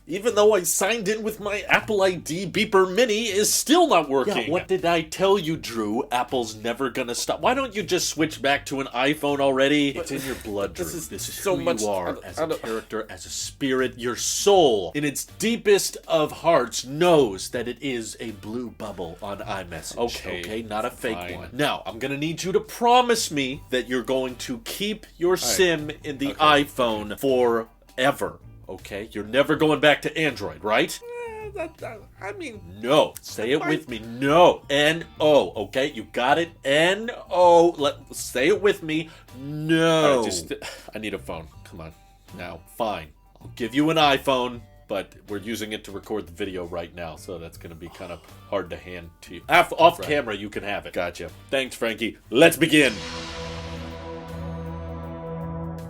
Even though I signed in with my Apple ID, Beeper Mini is still not working. Yeah, what did I tell you, Drew? Apple's never gonna stop. Why don't you just switch back to an iPhone already? It's in your blood, Drew. This is so who you are as a character, as a spirit. Your soul, in its deepest of hearts, knows that it is a blue bubble on iMessage. Okay, not a fake one. Now, I'm gonna need you to promise me that you're going to keep your SIM in the iPhone forever. Okay? You're never going back to Android, right? I mean... No. Say it with me. No. N-O. Okay? You got it? N-O. Say it with me. No. I need a phone. Come on. Now. Fine. I'll give you an iPhone, but we're using it to record the video right now, so that's going to be kind of hard to hand to you. Off camera, you can have it. Gotcha. Thanks, Frankie. Let's begin.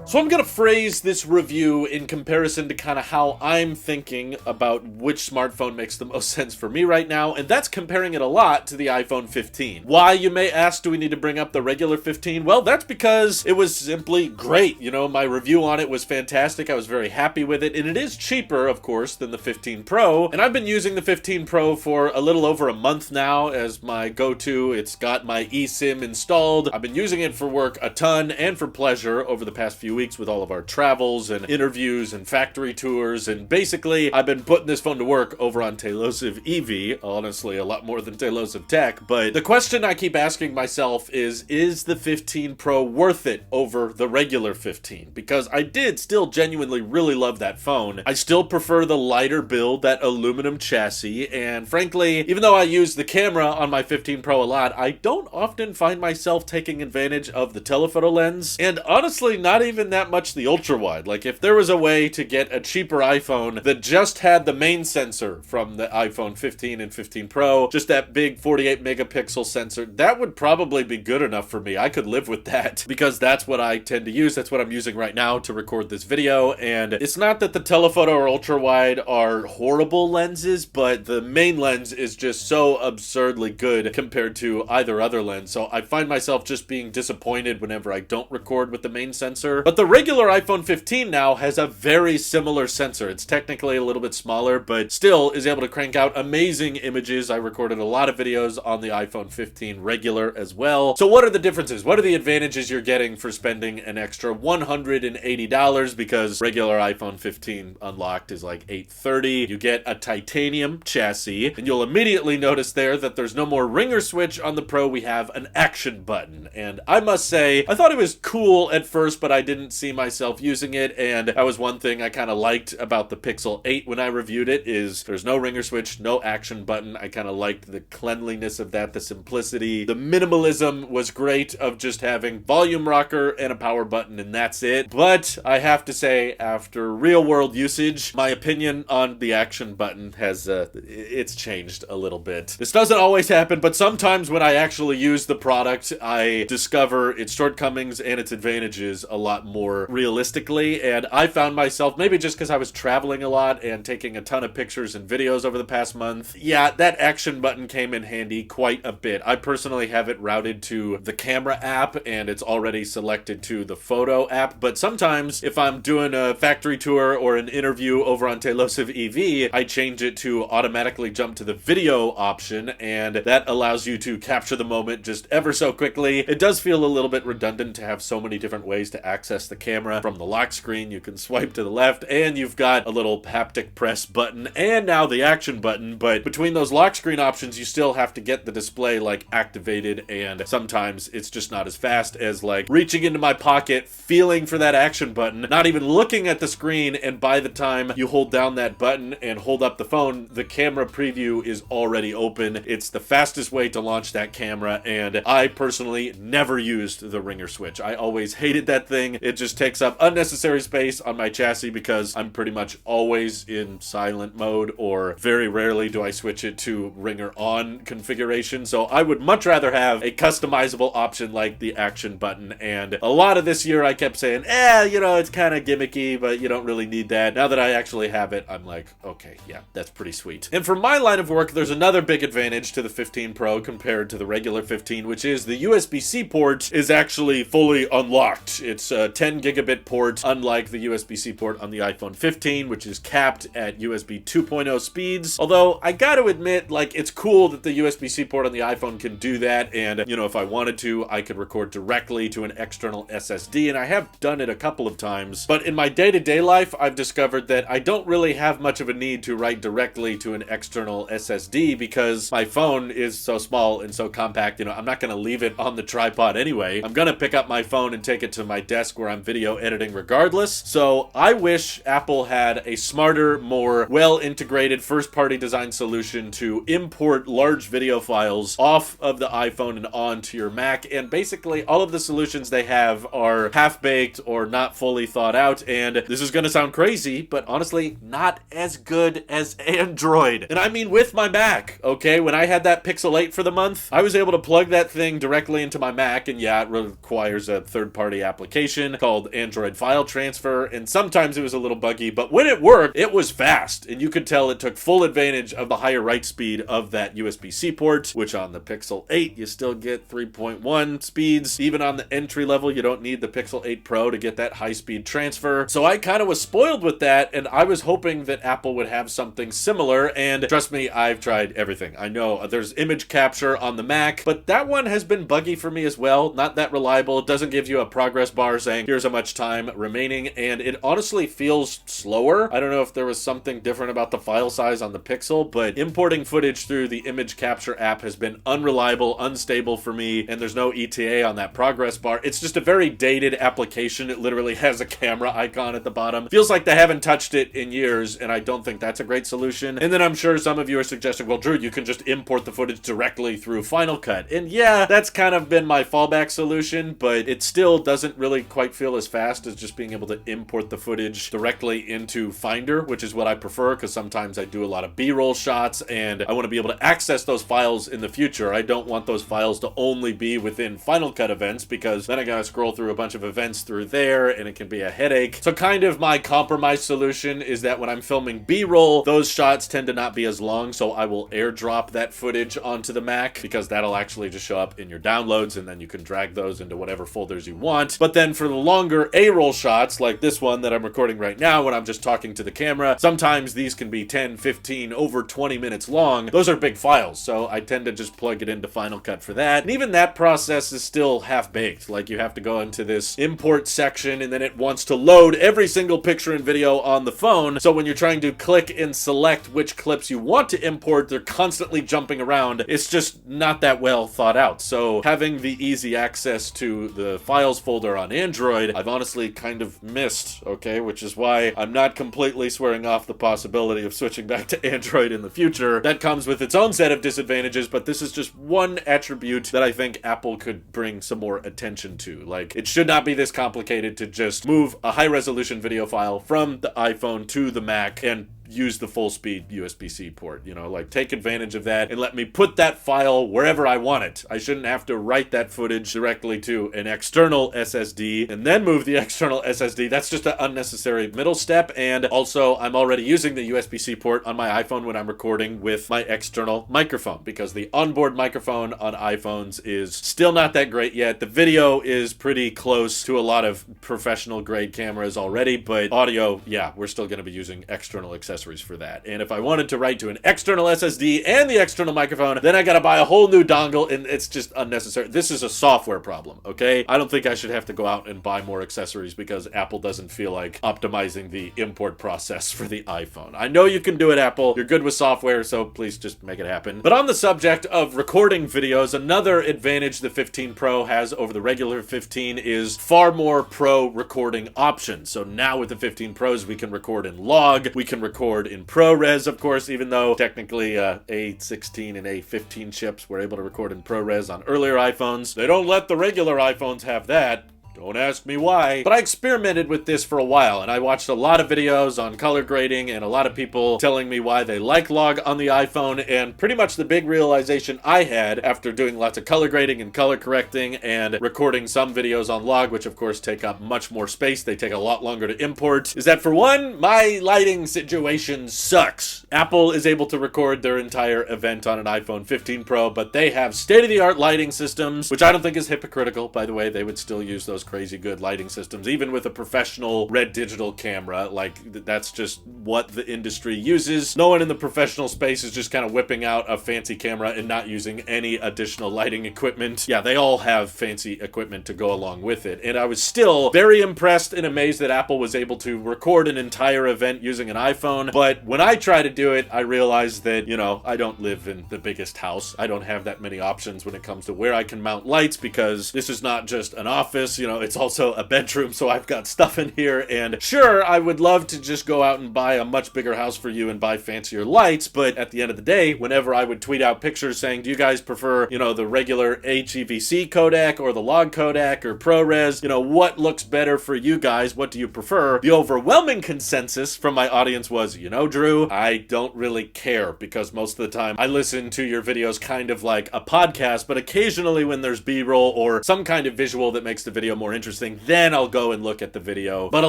So I'm going to phrase this review in comparison to kind of how I'm thinking about which smartphone makes the most sense for me right now, and that's comparing it a lot to the iPhone 15. Why, you may ask, do we need to bring up the regular 15? Well, that's because it was simply great. You know, my review on it was fantastic. I was very happy with it, and it is cheaper, of course, than the 15 Pro, and I've been using the 15 Pro for a little over a month now as my go-to. It's got my eSIM installed. I've been using it for work a ton and for pleasure over the past few weeks with all of our travels and interviews and factory tours, and basically I've been putting this phone to work over on Tailosive EV, honestly a lot more than Tailosive Tech. But the question I keep asking myself is the 15 Pro worth it over the regular 15? Because I did still genuinely really love that phone. I still prefer the lighter build, that aluminum chassis, and frankly, even though I use the camera on my 15 Pro a lot, I don't often find myself taking advantage of the telephoto lens, and honestly not even that much the ultra wide. Like, if there was a way to get a cheaper iPhone that just had the main sensor from the iPhone 15 and 15 Pro, just that big 48 megapixel sensor, that would probably be good enough for me. I could live with that because that's what I tend to use. That's what I'm using right now to record this video. And it's not that the telephoto or ultra wide are horrible lenses, but the main lens is just so absurdly good compared to either other lens. So I find myself just being disappointed whenever I don't record with the main sensor. But the regular iPhone 15 now has a very similar sensor. It's technically a little bit smaller, but still is able to crank out amazing images. I recorded a lot of videos on the iPhone 15 regular as well. So what are the differences? What are the advantages you're getting for spending an extra $180? Because regular iPhone 15 unlocked is like $830. You get a titanium chassis, and you'll immediately notice there that there's no more ringer switch on the Pro. We have an action button, and I must say, I thought it was cool at first, but I didn't see myself using it, and that was one thing I kind of liked about the Pixel 8 when I reviewed it, is there's no ringer switch, no action button. I kind of liked the cleanliness of that, the simplicity. The minimalism was great of just having volume rocker and a power button, and that's it. But I have to say, after real world usage, my opinion on the action button has, it's changed a little bit. This doesn't always happen, but sometimes when I actually use the product, I discover its shortcomings and its advantages a lot more realistically, and I found myself, maybe just because I was traveling a lot and taking a ton of pictures and videos over the past month, yeah, that action button came in handy quite a bit. I personally have it routed to the camera app, and it's already selected to the photo app, but sometimes if I'm doing a factory tour or an interview over on Tailosive EV, I change it to automatically jump to the video option, and that allows you to capture the moment just ever so quickly. It does feel a little bit redundant to have so many different ways to access the camera. From the lock screen, you can swipe to the left, and you've got a little haptic press button, and now the action button, but between those lock screen options, you still have to get the display, like, activated, and sometimes it's just not as fast as, like, reaching into my pocket, feeling for that action button, not even looking at the screen, and by the time you hold down that button and hold up the phone, the camera preview is already open. It's the fastest way to launch that camera, and I personally never used the ringer switch. I always hated that thing. It just takes up unnecessary space on my chassis because I'm pretty much always in silent mode, or very rarely do I switch it to ringer on configuration. So I would much rather have a customizable option like the action button, and a lot of this year I kept saying, you know, it's kind of gimmicky, but you don't really need that. Now that I actually have it, I'm like, okay, yeah, that's pretty sweet. And for my line of work, there's another big advantage to the 15 Pro compared to the regular 15, which is the USB-C port is actually fully unlocked. It's 10 10 gigabit port, unlike the USB-C port on the iPhone 15, which is capped at USB 2.0 speeds. Although I gotta admit, like, it's cool that the USB-C port on the iPhone can do that, and, you know, if I wanted to, I could record directly to an external SSD, and I have done it a couple of times. But in my day-to-day life, I've discovered that I don't really have much of a need to write directly to an external SSD because my phone is so small and so compact. You know, I'm not gonna leave it on the tripod anyway. I'm gonna pick up my phone and take it to my desk where I'm video editing regardless. So I wish Apple had a smarter, more well-integrated first-party design solution to import large video files off of the iPhone and onto your Mac. And basically all of the solutions they have are half-baked or not fully thought out. And this is gonna sound crazy, but honestly, not as good as Android. And I mean with my Mac, okay? When I had that Pixel 8 for the month, I was able to plug that thing directly into my Mac, and yeah, it requires a third-party application called Android File Transfer, and sometimes it was a little buggy, but when it worked, it was fast, and you could tell it took full advantage of the higher write speed of that USB-C port, which on the Pixel 8, you still get 3.1 speeds. Even on the entry level, you don't need the Pixel 8 Pro to get that high-speed transfer. So I kind of was spoiled with that, and I was hoping that Apple would have something similar, and trust me, I've tried everything. I know there's image capture on the Mac, but that one has been buggy for me as well. Not that reliable. It doesn't give you a progress bar saying here's how much time remaining, and it honestly feels slower. I don't know if there was something different about the file size on the Pixel, but importing footage through the image capture app has been unreliable, unstable for me, and there's no ETA on that progress bar. It's just a very dated application. It literally has a camera icon at the bottom. Feels like they haven't touched it in years, and I don't think that's a great solution. And then I'm sure some of you are suggesting, well, Drew, you can just import the footage directly through Final Cut. And yeah, that's kind of been my fallback solution, but it still doesn't really quite feel as fast as just being able to import the footage directly into Finder, which is what I prefer because sometimes I do a lot of B-roll shots and I want to be able to access those files in the future. I don't want those files to only be within Final Cut events because then I gotta scroll through a bunch of events through there and it can be a headache. So kind of my compromise solution is that when I'm filming B-roll, those shots tend to not be as long, so I will airdrop that footage onto the Mac because that'll actually just show up in your downloads and then you can drag those into whatever folders you want. But then for the longer A-roll shots, like this one that I'm recording right now when I'm just talking to the camera, sometimes these can be 10, 15, over 20 minutes long. Those are big files, so I tend to just plug it into Final Cut for that. And even that process is still half-baked. Like, you have to go into this import section and then it wants to load every single picture and video on the phone. So when you're trying to click and select which clips you want to import, they're constantly jumping around. It's just not that well thought out. So having the easy access to the files folder on Android, I've honestly kind of missed, okay? Which is why I'm not completely swearing off the possibility of switching back to Android in the future. That comes with its own set of disadvantages, but this is just one attribute that I think Apple could bring some more attention to. Like, it should not be this complicated to just move a high-resolution video file from the iPhone to the Mac and use the full speed USB-C port, you know, like take advantage of that and let me put that file wherever I want it. I shouldn't have to write that footage directly to an external SSD and then move the external SSD. That's just an unnecessary middle step. And also I'm already using the USB-C port on my iPhone when I'm recording with my external microphone because the onboard microphone on iPhones is still not that great yet. The video is pretty close to a lot of professional grade cameras already, but audio, yeah, we're still going to be using external accessories for that. And if I wanted to write to an external SSD and the external microphone, then I gotta buy a whole new dongle and it's just unnecessary. This is a software problem, okay? I don't think I should have to go out and buy more accessories because Apple doesn't feel like optimizing the import process for the iPhone. I know you can do it, Apple. You're good with software, so please just make it happen. But on the subject of recording videos, another advantage the 15 Pro has over the regular 15 is far more pro recording options. So now with the 15 Pros, we can record in log, we can record in ProRes, of course, even though technically A16 and A15 chips were able to record in ProRes on earlier iPhones. They don't let the regular iPhones have that. Don't ask me why. But I experimented with this for a while, and I watched a lot of videos on color grading and a lot of people telling me why they like log on the iPhone, and pretty much the big realization I had after doing lots of color grading and color correcting and recording some videos on log, which of course take up much more space, they take a lot longer to import, is that for one, my lighting situation sucks. Apple is able to record their entire event on an iPhone 15 Pro, but they have state-of-the-art lighting systems, which I don't think is hypocritical, by the way. They would still use those crazy good lighting systems, even with a professional red digital camera. Like, that's just what the industry uses. No one in the professional space is just kind of whipping out a fancy camera and not using any additional lighting equipment. Yeah, they all have fancy equipment to go along with it. And I was still very impressed and amazed that Apple was able to record an entire event using an iPhone. But when I try to do it, I realize that, you know, I don't live in the biggest house. I don't have that many options when it comes to where I can mount lights, because this is not just an office, you know, it's also a bedroom, so I've got stuff in here. And sure, I would love to just go out and buy a much bigger house for you and buy fancier lights, but at the end of the day, whenever I would tweet out pictures saying, do you guys prefer, you know, the regular HEVC codec or the log codec or ProRes, you know, what looks better for you guys? What do you prefer? The overwhelming consensus from my audience was, you know, Drew, I don't really care, because most of the time I listen to your videos kind of like a podcast, but occasionally when there's B-roll or some kind of visual that makes the video more interesting, then I'll go and look at the video. But a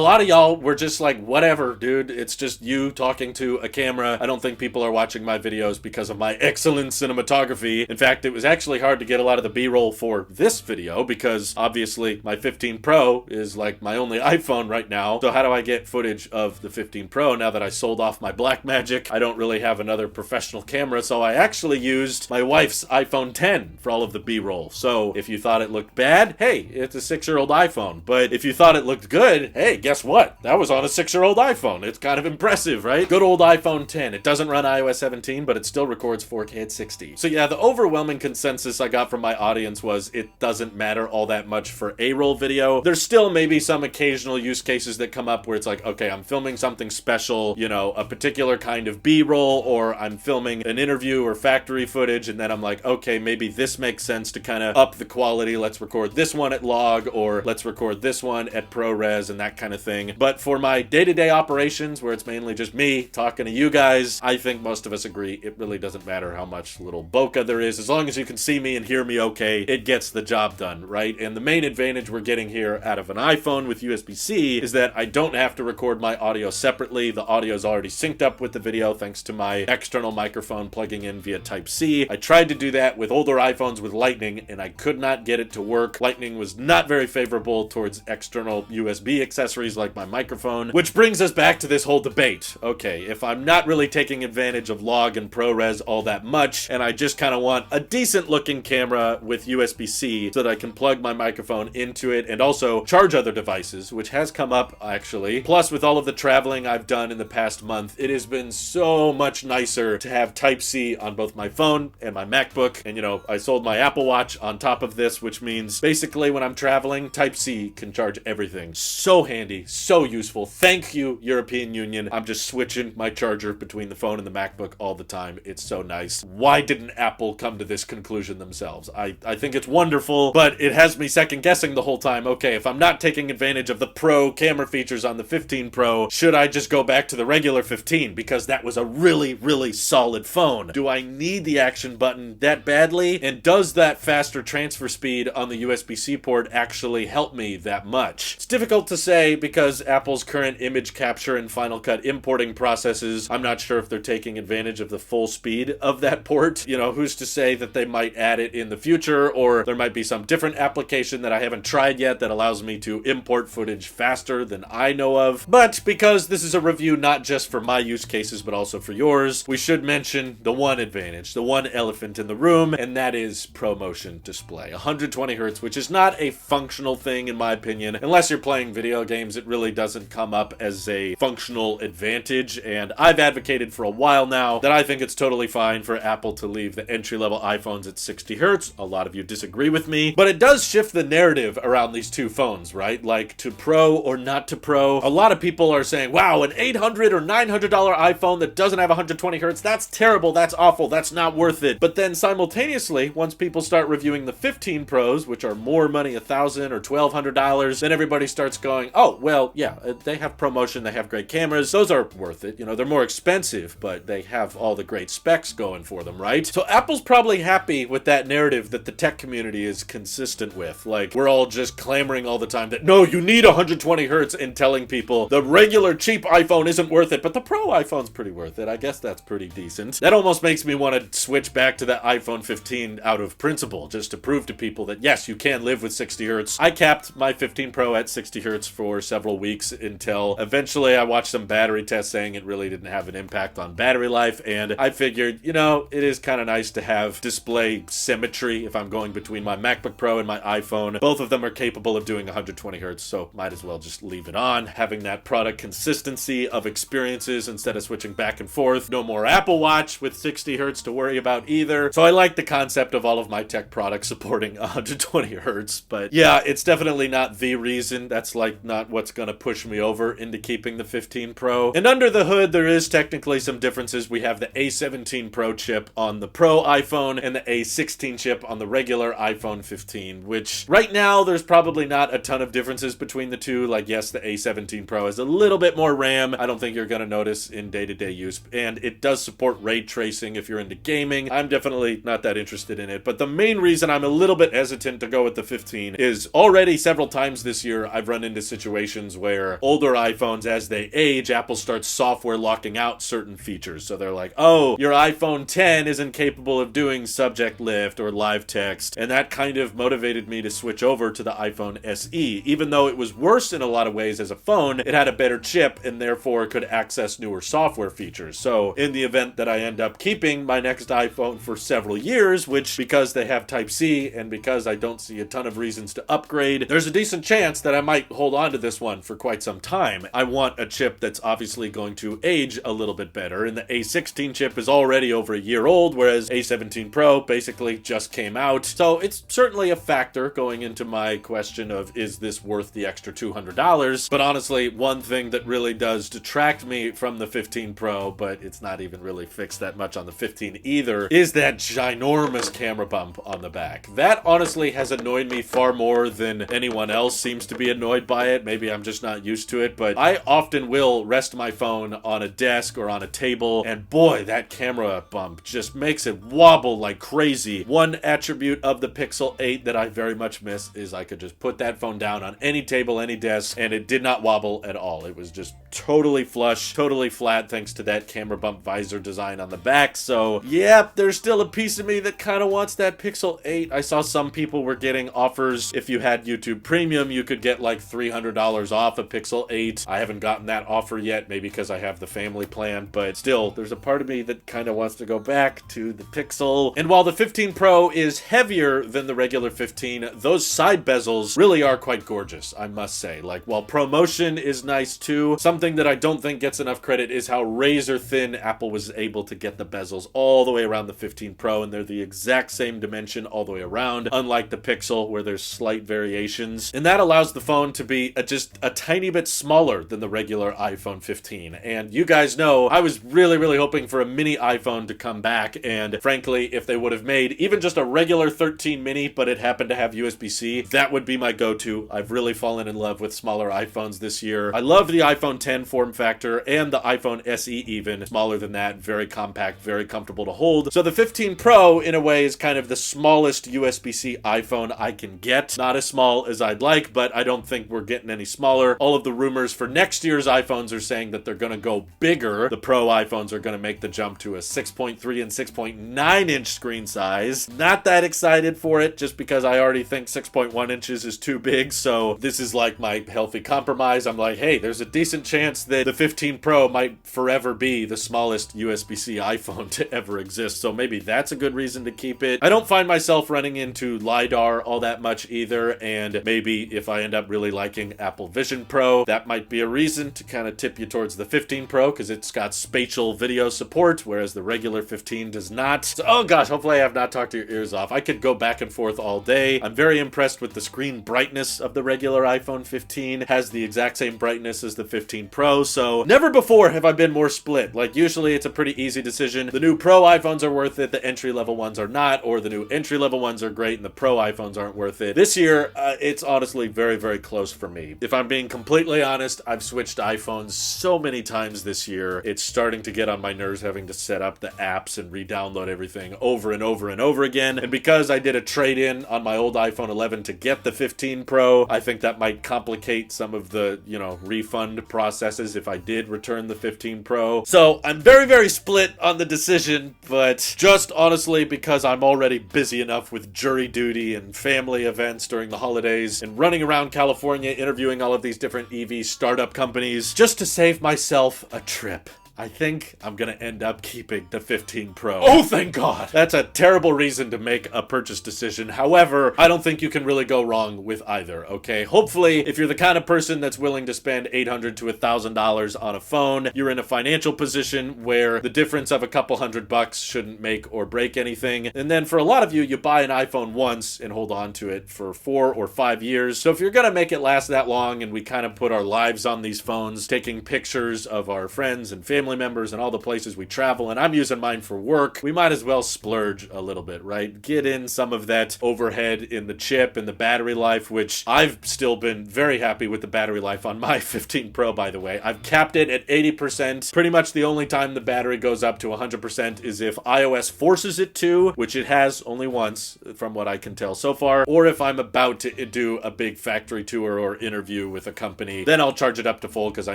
lot of y'all were just like, whatever, dude, it's just you talking to a camera. I don't think people are watching my videos because of my excellent cinematography. In fact, it was actually hard to get a lot of the B-roll for this video, because obviously my 15 Pro is like my only iPhone right now. So how do I get footage of the 15 Pro now that I sold off my Blackmagic? I don't really have another professional camera, so I actually used my wife's iPhone 10 for all of the B-roll. So if you thought it looked bad, hey, it's a 6-year-old iPhone. But if you thought it looked good, hey, guess what? That was on a 6-year-old iPhone. It's kind of impressive, right? Good old iPhone 10. It doesn't run iOS 17, but it still records 4K at 60. So yeah, the overwhelming consensus I got from my audience was it doesn't matter all that much for A-roll video. There's still maybe some occasional use cases that come up where it's like, okay, I'm filming something special, you know, a particular kind of B-roll, or I'm filming an interview or factory footage, and then I'm like, okay, maybe this makes sense to kind of up the quality. Let's record this one at log, or let's record this one at ProRes, and that kind of thing. But for my day-to-day operations, where it's mainly just me talking to you guys, I think most of us agree it really doesn't matter how much little bokeh there is. As long as you can see me and hear me okay, it gets the job done, right? And the main advantage we're getting here out of an iPhone with USB-C is that I don't have to record my audio separately. The audio is already synced up with the video thanks to my external microphone plugging in via Type-C. I tried to do that with older iPhones with Lightning, and I could not get it to work. Lightning was not very favorable towards external USB accessories like my microphone, which brings us back to this whole debate. Okay, if I'm not really taking advantage of log and ProRes all that much, and I just kind of want a decent looking camera with USB-C so that I can plug my microphone into it and also charge other devices, which has come up actually. Plus, with all of the traveling I've done in the past month, it has been so much nicer to have Type-C on both my phone and my MacBook. And you know, I sold my Apple Watch on top of this, which means basically when I'm traveling, Type-C can charge everything. So handy, so useful. Thank you, European Union. I'm just switching my charger between the phone and the MacBook all the time. It's so nice. Why didn't Apple come to this conclusion themselves? I think it's wonderful, but it has me second guessing the whole time. Okay, if I'm not taking advantage of the Pro camera features on the 15 Pro, should I just go back to the regular 15? Because that was a really, really solid phone. Do I need the action button that badly? And does that faster transfer speed on the USB-C port actually help me that much? It's difficult to say because Apple's current image capture and Final Cut importing processes, I'm not sure if they're taking advantage of the full speed of that port. You know, who's to say that they might add it in the future, or there might be some different application that I haven't tried yet that allows me to import footage faster than I know of. But because this is a review not just for my use cases but also for yours, we should mention the one advantage, the one elephant in the room, and that is ProMotion display. 120 Hz, which is not a functional thing in my opinion. Unless you're playing video games, it really doesn't come up as a functional advantage, and I've advocated for a while now that I think it's totally fine for Apple to leave the entry-level iPhones at 60 Hz. A lot of you disagree with me, but it does shift the narrative around these two phones, right? Like, to Pro or not to Pro. A lot of people are saying, wow, an $800 or $900 iPhone that doesn't have 120 Hz, that's terrible, that's awful, that's not worth it. But then simultaneously, once people start reviewing the 15 Pros, which are more money, $1,000 or $1,200, then everybody starts going, oh, well, yeah, they have ProMotion, they have great cameras, those are worth it. You know, they're more expensive, but they have all the great specs going for them, right? So Apple's probably happy with that narrative that the tech community is consistent with. Like, we're all just clamoring all the time that, no, you need 120 Hz, and telling people the regular cheap iPhone isn't worth it, but the Pro iPhone's pretty worth it. I guess that's pretty decent. That almost makes me want to switch back to the iPhone 15 out of principle, just to prove to people that, yes, you can live with 60 Hz. I capped my 15 Pro at 60 hertz for several weeks until eventually I watched some battery tests saying it really didn't have an impact on battery life, and I figured, you know, it is kind of nice to have display symmetry if I'm going between my MacBook Pro and my iPhone. Both of them are capable of doing 120 hertz, so might as well just leave it on. Having that product consistency of experiences instead of switching back and forth. No more Apple Watch with 60 hertz to worry about either. So I like the concept of all of my tech products supporting 120 hertz, but yeah, it's definitely not the reason. That's like not what's going to push me over into keeping the 15 Pro. And under the hood, there is technically some differences. We have the A17 Pro chip on the Pro iPhone and the A16 chip on the regular iPhone 15, which right now there's probably not a ton of differences between the two. Like, yes, the A17 Pro has a little bit more RAM. I don't think you're going to notice in day-to-day use, and it does support ray tracing if you're into gaming. I'm definitely not that interested in it, but the main reason I'm a little bit hesitant to go with the 15 is already several times this year I've run into situations where older iPhones, as they age, Apple starts software locking out certain features. So they're like, oh, your iPhone 10 isn't capable of doing subject lift or live text, and that kind of motivated me to switch over to the iPhone SE. Even though it was worse in a lot of ways as a phone, it had a better chip and therefore could access newer software features. So in the event that I end up keeping my next iPhone for several years, which because they have Type-C and because I don't see a ton of reasons to upgrade, there's a decent chance that I might hold on to this one for quite some time. I want a chip that's obviously going to age a little bit better, and the A16 chip is already over a year old, whereas A17 Pro basically just came out. So it's certainly a factor going into my question of, is this worth the extra $200? But honestly, one thing that really does detract me from the 15 Pro, but it's not even really fixed that much on the 15 either, is that ginormous camera bump on the back. That honestly has annoyed me far more than anyone else seems to be annoyed by it. Maybe I'm just not used to it, but I often will rest my phone on a desk or on a table, and boy, that camera bump just makes it wobble like crazy. One attribute of the Pixel 8 that I very much miss is I could just put that phone down on any table, any desk, and it did not wobble at all. It was just totally flush, totally flat, thanks to that camera bump visor design on the back. So yeah, there's still a piece of me that kind of wants that Pixel 8. I saw some people were getting offers. If you had YouTube Premium, you could get like $300 off a Pixel 8. I haven't gotten that offer yet, maybe because I have the family plan, but still, there's a part of me that kind of wants to go back to the Pixel. And while the 15 Pro is heavier than the regular 15, those side bezels really are quite gorgeous, I must say. Like, while ProMotion is nice too, something that I don't think gets enough credit is how razor thin Apple was able to get the bezels all the way around the 15 Pro, and they're the exact same dimension all the way around, unlike the Pixel where there's slight variations. And that allows the phone to be just a tiny bit smaller than the regular iPhone 15. And you guys know, I was really hoping for a mini iPhone to come back, and frankly, if they would have made even just a regular 13 mini, but it happened to have USB-C, that would be my go-to. I've really fallen in love with smaller iPhones this year. I love the iPhone 10 form factor and the iPhone SE even. Smaller than that, very compact, very comfortable to hold. So the 15 Pro, in a way, is kind of the smallest USB-C iPhone I can get. Not as small as I'd like, but I don't think we're getting any smaller. All of the rumors for next year's iPhones are saying that they're going to go bigger. The Pro iPhones are going to make the jump to a 6.3 and 6.9 inch screen size. Not that excited for it, just because I already think 6.1 inches is too big, so this is like my healthy compromise. I'm like, hey, there's a decent chance that the 15 Pro might forever be the smallest USB-C iPhone to ever exist, so maybe that's a good reason to keep it. I don't find myself running into LiDAR all that much either, and maybe if I end up really liking Apple Vision Pro, that might be a reason to kind of tip you towards the 15 Pro, because it's got spatial video support, whereas the regular 15 does not. So, oh gosh, hopefully I have not talked your ears off. I could go back and forth all day. I'm very impressed with the screen brightness of the regular iPhone 15. It has the exact same brightness as the 15 Pro, so never before have I been more split. Like, usually it's a pretty easy decision. The new Pro iPhones are worth it, the entry-level ones are not, or the new entry-level ones are great and the Pro iPhones aren't worth it. This year, it's honestly very close for me. If I'm being completely honest, I've switched iPhones so many times this year. It's starting to get on my nerves having to set up the apps and re-download everything over and over again. And because I did a trade-in on my old iPhone 11 to get the 15 Pro, I think that might complicate some of the, refund processes if I did return the 15 Pro. So I'm very split on the decision, but just honestly because I'm already busy enough with jury duty and family events during the holidays and running around California interviewing all of these different EV startup companies just to save myself a trip. I think I'm gonna end up keeping the 15 Pro. Oh, thank God! That's a terrible reason to make a purchase decision. However, I don't think you can really go wrong with either, okay? Hopefully, if you're the kind of person that's willing to spend $800 to $1,000 on a phone, you're in a financial position where the difference of a couple $100 shouldn't make or break anything. And then for a lot of you, you buy an iPhone once and hold on to it for 4 or 5 years. So if you're gonna make it last that long, and we kind of put our lives on these phones, taking pictures of our friends and family members and all the places we travel, and I'm using mine for work, we might as well splurge a little bit, right? Get in some of that overhead in the chip and the battery life, which I've still been very happy with the battery life on my 15 Pro, by the way. I've capped it at 80%. Pretty much the only time the battery goes up to 100% is if iOS forces it to, which it has only once, from what I can tell so far, or if I'm about to do a big factory tour or interview with a company, then I'll charge it up to full because I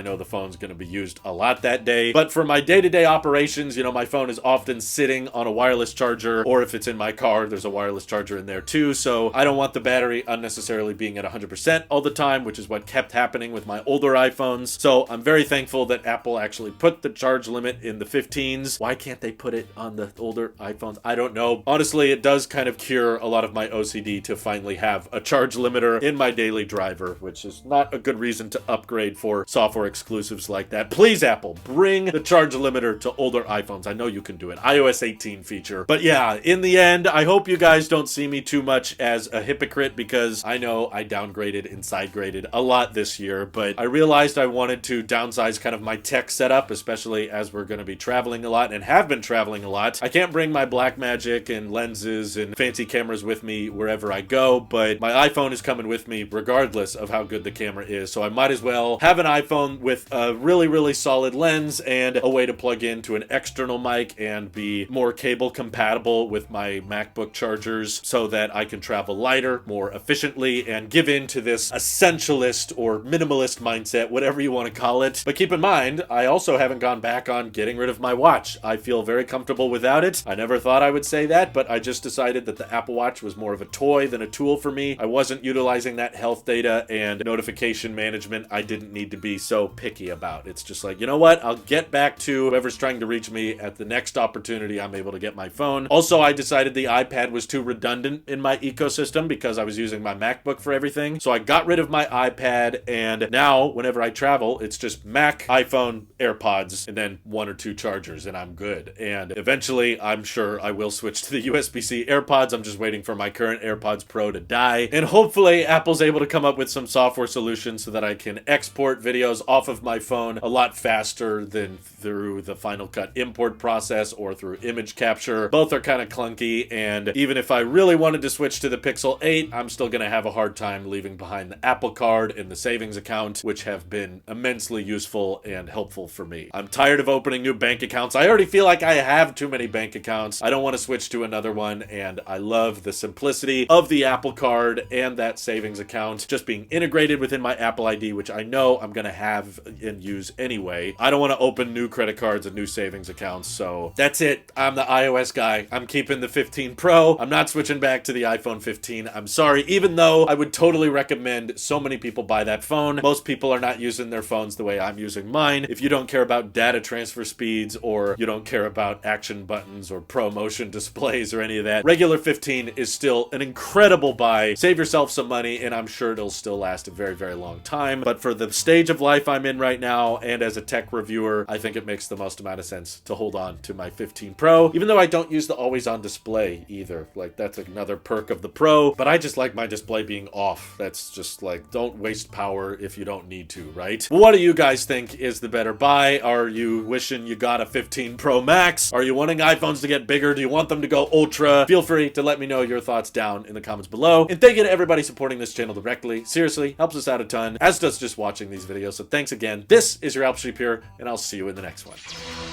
know the phone's going to be used a lot that day. But for my day-to-day operations, you know, my phone is often sitting on a wireless charger, or if it's in my car, there's a wireless charger in there too, so I don't want the battery unnecessarily being at 100% all the time, which is what kept happening with my older iPhones. So I'm very thankful that Apple actually put the charge limit in the 15s. Why can't they put it on the older iPhones? I don't know. Honestly, it does kind of cure a lot of my OCD to finally have a charge limiter in my daily driver, which is not a good reason to upgrade for software exclusives like that. Please, Apple, bring the charge limiter to older iPhones. I know you can do it. iOS 18 feature. But yeah, in the end, I hope you guys don't see me too much as a hypocrite, because I know I downgraded and side-graded a lot this year, but I realized I wanted to downsize kind of my tech setup, especially as we're going to be traveling a lot and have been traveling a lot. I can't bring my Blackmagic and lenses and fancy cameras with me wherever I go, but my iPhone is coming with me regardless of how good the camera is, so I might as well have an iPhone with a really, really solid lens and a way to plug into an external mic and be more cable compatible with my MacBook chargers so that I can travel lighter, more efficiently, and give in to this essentialist or minimalist mindset, whatever you want to call it. But keep in mind, I also haven't gone back on getting rid of my watch. I feel very comfortable without it. I never thought I would say that, but I just decided that the Apple Watch was more of a toy than a tool for me. I wasn't utilizing that health data and notification management I didn't need to be so picky about. It's just like, you know what? I'll get back to whoever's trying to reach me at the next opportunity I'm able to get my phone. Also, I decided the iPad was too redundant in my ecosystem because I was using my MacBook for everything. So I got rid of my iPad, and now whenever I travel, it's just Mac, iPhone, AirPods, and then 1 or 2 chargers, and I'm good. And eventually, I'm sure I will switch to the USB-C AirPods. I'm just waiting for my current AirPods Pro to die. And hopefully, Apple's able to come up with some software solutions so that I can export videos off of my phone a lot faster than through the Final Cut import process or through image capture. Both are kind of clunky, and even if I really wanted to switch to the Pixel 8, I'm still going to have a hard time leaving behind the Apple Card and the savings account, which have been immensely useful and helpful for me. I'm tired of opening new bank accounts. I already feel like I have too many bank accounts. I don't want to switch to another one, and I love the simplicity of the Apple Card and that savings account just being integrated within my Apple ID, which I know I'm going to have and use anyway. I don't want to open new credit cards and new savings accounts, so that's it. I'm the iOS guy. I'm keeping the 15 Pro. I'm not switching back to the iPhone 15. I'm sorry, even though I would totally recommend so many people buy that phone. Most people are not using their phones the way I'm using mine. If you don't care about data transfer speeds, or you don't care about action buttons or ProMotion displays or any of that, regular 15 is still an incredible buy. Save yourself some money, and I'm sure it'll still last a very, very long time. But for the stage of life I'm in right now, and as a tech reviewer, I think it makes the most amount of sense to hold on to my 15 Pro, even though I don't use the always-on display either. Like, that's another perk of the Pro, but I just like my display being off. That's just like, don't waste power if you don't need to, right? What do you guys think is the better buy? Are you wishing you got a 15 Pro Max? Are you wanting iPhones to get bigger? Do you want them to go Ultra? Feel free to let me know your thoughts down in the comments below. And thank you to everybody supporting this channel directly. Seriously, helps us out a ton, as does just watching these videos. So thanks again. This is your Alp Sheep here, and I'll see you in the next one.